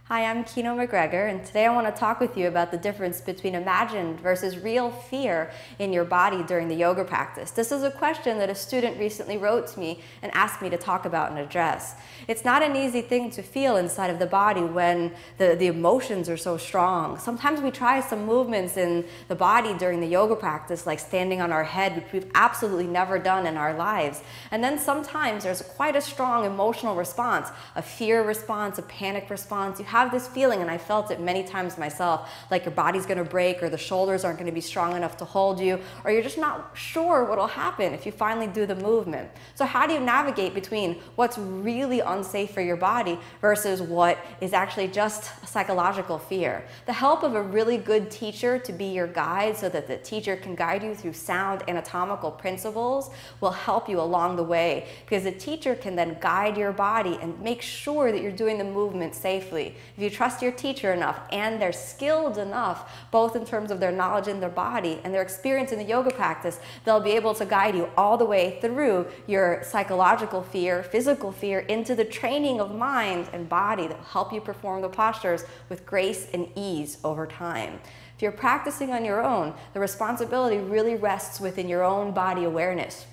Hi, I'm Kino MacGregor, and today I want to talk with you about the difference between imagined versus real fear in your body during the yoga practice. This is a question that a student recently wrote to me and asked me to talk about and address. It's not an easy thing to feel inside of the body when the emotions are so strong. Sometimes we try some movements in the body during the yoga practice, like standing on our head, which we've absolutely never done in our lives. And then sometimes there's quite a strong emotional response, a fear response, a panic response. You have this feeling, and I felt it many times myself, like your body's going to break or the shoulders aren't going to be strong enough to hold you, or you're just not sure what will happen if you finally do the movement. So how do you navigate between what's really unsafe for your body versus what is actually just a psychological fear? The help of a really good teacher to be your guide, so that the teacher can guide you through sound anatomical principles, will help you along the way, because the teacher can then guide your body and make sure that you're doing the movement safely. If you trust your teacher enough and they're skilled enough, both in terms of their knowledge in their body and their experience in the yoga practice, they'll be able to guide you all the way through your psychological fear, physical fear, into the training of mind and body that will help you perform the postures with grace and ease over time. If you're practicing on your own, the responsibility really rests within your own body awareness.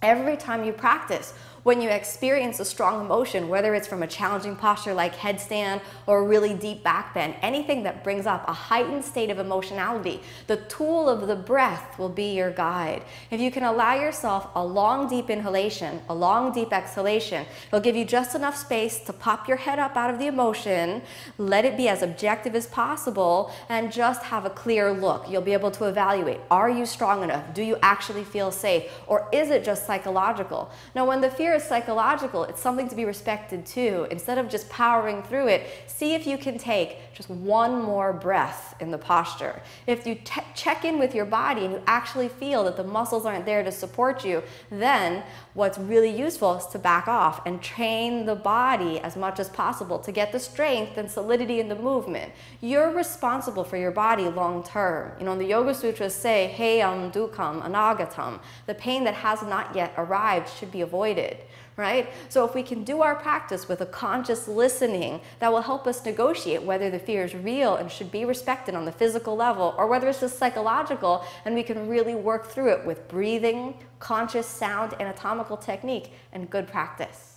Every time you practice, when you experience a strong emotion, whether it's from a challenging posture like headstand or a really deep back bend, anything that brings up a heightened state of emotionality, the tool of the breath will be your guide. If you can allow yourself a long deep inhalation, a long deep exhalation, it'll give you just enough space to pop your head up out of the emotion, let it be as objective as possible, and just have a clear look. You'll be able to evaluate, are you strong enough? Do you actually feel safe? Or is it just psychological? Now, when the fear is psychological, it's something to be respected too. Instead of just powering through it, see if you can take just one more breath in the posture. If you check in with your body and you actually feel that the muscles aren't there to support you, then what's really useful is to back off and train the body as much as possible to get the strength and solidity in the movement. You're responsible for your body long term. You know, the Yoga Sutras say, heyam dukkam anagatam. The pain that has not yet arrived should be avoided. Right? So if we can do our practice with a conscious listening, that will help us negotiate whether the fear is real and should be respected on the physical level, or whether it's just psychological, and we can really work through it with breathing, conscious sound anatomical technique, and good practice.